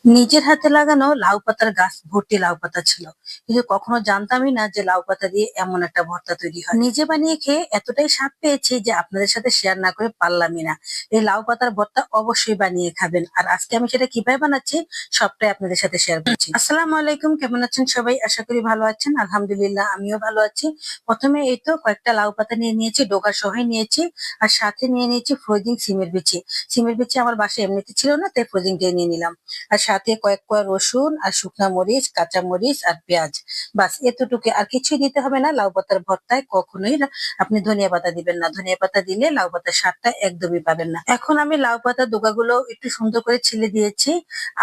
নিজের হাতে লাগানো লাউ পাতার গাছ ভর্তি লাউ পাতা ছিল, কিন্তু কখনো জানতামই না যে লাউ পাতা দিয়ে এমন একটা ভর্তা তৈরি হয়। নিজে বানিয়ে খেয়ে এতটাই স্বাদ পেয়েছি যে আপনাদের সাথে শেয়ার না করে পারলামই না। এই লাউ পাতার ভর্তা অবশ্যই বানিয়ে খাবেন, আর আজকে আমি সেটা কিভাবে বানাচ্ছি সবটাই আপনাদের সাথে শেয়ার করছি। আসসালামু আলাইকুম, কেমন আছেন সবাই? আশা করি ভালো আছেন। আলহামদুলিল্লাহ, আমিও ভালো আছি। প্রথমে এই তো কয়েকটা লাউ পাতা নিয়ে নিয়েছি, ডোকা সহ নিয়েছি, আর সাথে নিয়ে নিয়েছি ফ্রোজিং সিমের বিচি। সিমের বিচি আমার বাসায় এমনিতে ছিল না, তাই ফ্রোজিংটাই নিয়ে নিলাম। আর সাথে কয়েক কোয়া রসুন আর শুকনা মরিচ, কাঁচা মরিচ আর পেঁয়াজ। বাস এতটুকু, আর কিছুই দিতে হবে না। লাউ পাতার ভর্তায় কখনোই আপনি ধনিয়া পাতা দিবেন না, ধনিয়া পাতা দিলে লাউ পাতার স্বাদটা একদমই পাবেন না। এখন আমি লাউ পাতার ডোকাগুলো একটু সুন্দর করে ছিলে দিয়েছি,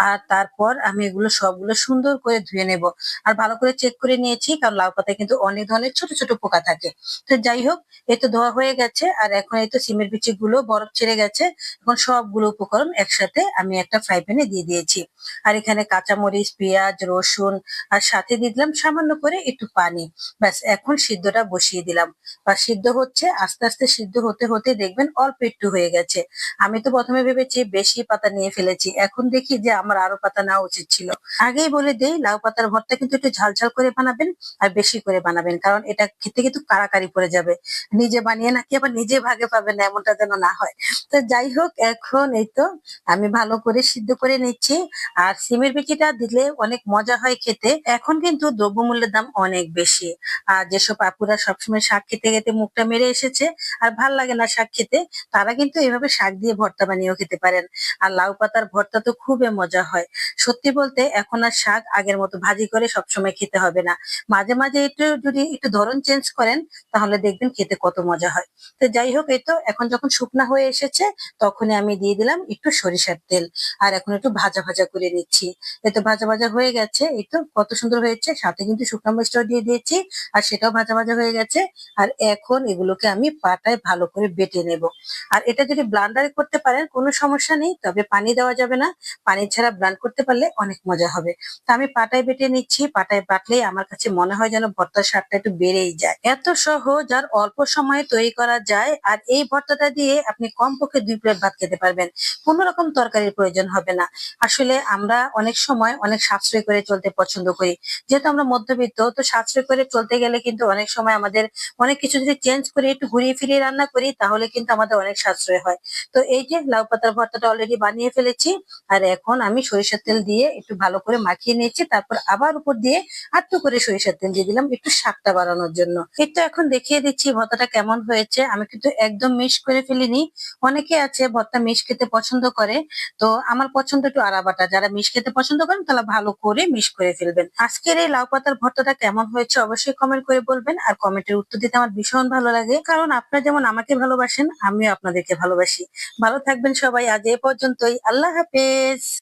আর তারপর আমি এগুলো সবগুলো সুন্দর করে ধুয়ে নেব। আর ভালো করে চেক করে নিয়েছি, কারণ লাউ পাতায় কিন্তু অনেক ধরনের ছোট ছোট পোকা থাকে। তো যাই হোক, এই তো ধোয়া হয়ে গেছে, আর এখন এই তো সিমের বিচি গুলো বরফ ছেড়ে গেছে। এখন সবগুলো উপকরণ একসাথে আমি একটা ফ্রাই প্যানে দিয়ে দিয়েছি। আর এখানে কাঁচামরিচ, পেঁয়াজ, রসুন, আর সাথে দিয়ে দিলাম সামান্য করে একটু পানি। ব্যাস, এখন সিদ্ধটা বসিয়ে দিলাম। বা সিদ্ধ হচ্ছে, আস্তে আস্তে সিদ্ধ হতে হতে দেখবেন অল্প একটু হয়ে গেছে। আমি তো প্রথমে ভেবেছি বেশি পাতা নিয়ে ফেলেছি, এখন দেখি যে আমার আরো পাতা নেওয়া উচিত ছিল। আগেই বলে দেই, লাউ পাতার ভর্তা কিন্তু একটু ঝাল ঝাল করে বানাবেন, আর বেশি করে বানাবেন, কারণ এটা খেতে কিন্তু কারাকারি পড়ে যাবে। নিজে বানিয়ে নাকি আবার নিজে ভাগে পাবেন না, এমনটা যেন না হয়। তো যাই হোক, এখন এই তো আমি ভালো করে সিদ্ধ করে নিচ্ছি। আর সিমের বিচিটা দিলে অনেক মজা হয় খেতে। এখন কিন্তু দ্রব্যমূল্যের দাম অনেক বেশি। আর যেসব আপুরা সবসময় শাক খেতে খেতে মুখটা মেরে এসেছে, আর ভাল লাগে না শাক খেতে, তারা কিন্তু এভাবে শাক দিয়ে ভর্তা বানিয়েও খেতে পারেন। আর লাউ পাতার ভর্তা তো খুবই মজা হয়। সত্যি বলতে এখন আর শাক আগের মতো ভাজি করে সবসময় খেতে হবে না। মাঝে মাঝে একটু যদি একটু ধরন চেঞ্জ করেন, তাহলে দেখবেন খেতে কত মজা হয়। তো যাই হোক, এই তো এখন যখন শুকনা হয়ে এসেছে, তখনই আমি দিয়ে দিলাম একটু সরিষার তেল। আর এখন একটু ভাজা ভাজা করে নিচ্ছি। এই তো ভাজা ভাজা হয়ে গেছে, এই তো কত সুন্দর হয়েছে। সাথে কিন্তু শুকনো মরিচটাও দিয়ে দিয়েছি, আর সেটাও ভাজা ভাজা হয়ে গেছে। আর এখন এগুলোকে আমি পাটায় ভালো করে বেটে নেব। আর এটা যদি ব্লান্ডারে করতে পারেন কোনো সমস্যা নেই, তবে পানি দেওয়া যাবে না। পানি ছাড়া ব্লান্ড করতে পারলে অনেক মজা হবে। তা আমি পাটায় বেটে নিচ্ছি। পাটায় বাটলেই আমার কাছে মনে হয় যেন ভর্তার স্বাদটা একটু বেড়েই যায়। এত সহজ আর অল্প সময়ে তৈরি করা যায়, আর এই ভর্তাটা দিয়ে আপনি কমপক্ষে 2 প্লেট ভাত খেতে পারবেন। কোনো রকম তরকারির প্রয়োজন হবে না। আসলে আমরা অনেক সময় অনেক সাশ্রয় করে চলতে পছন্দ করি। যেহেতু আমরা মধ্যবিত্ত, তো সাশ্রয় করে চলতে গেলে কিন্তু অনেক সময় আমাদের অনেক কিছু যদি চেঞ্জ করে একটু ঘুরিয়ে ফিরিয়ে রান্না করি, তাহলে কিন্তু আমাদের অনেক সাশ্রয় হয়। তো এই যে লাউ পাতার ভর্তাটা অলরেডি বানিয়ে ফেলেছি। আর এখন আমি সরিষার তেল দিয়ে একটু ভালো করে মাখিয়ে নিয়েছি, তারপর আবার উপর দিয়ে আটটু করে সরিষার তেল দিয়ে দিলাম একটু স্বাদটা বাড়ানোর জন্য। এই তো এখন দেখিয়ে দিচ্ছি ভর্তাটা কেমন হয়েছে। আমি কিন্তু একদম মিক্স করে ফেলিনি। অনেকে আছে ভর্তা মিশ খেতে পছন্দ করে, তো আমার পছন্দ একটু আড়াবাটা। যারা মিশ খেতে পছন্দ করেন তারা ভালো করে মিশ করে ফেলবেন। আজকের এই লাউ পাতার ভর্তাটা কেমন হয়েছে অবশ্যই কমেন্ট করে বলবেন, আর কমেন্টের উত্তর দিতে আমার ভীষণ ভালো লাগে, কারণ আপনারা যেমন আমাকে ভালোবাসেন, আমিও আপনাদেরকে ভালোবাসি। ভালো থাকবেন সবাই, আজ এ পর্যন্তই। আল্লাহ হাফেজ।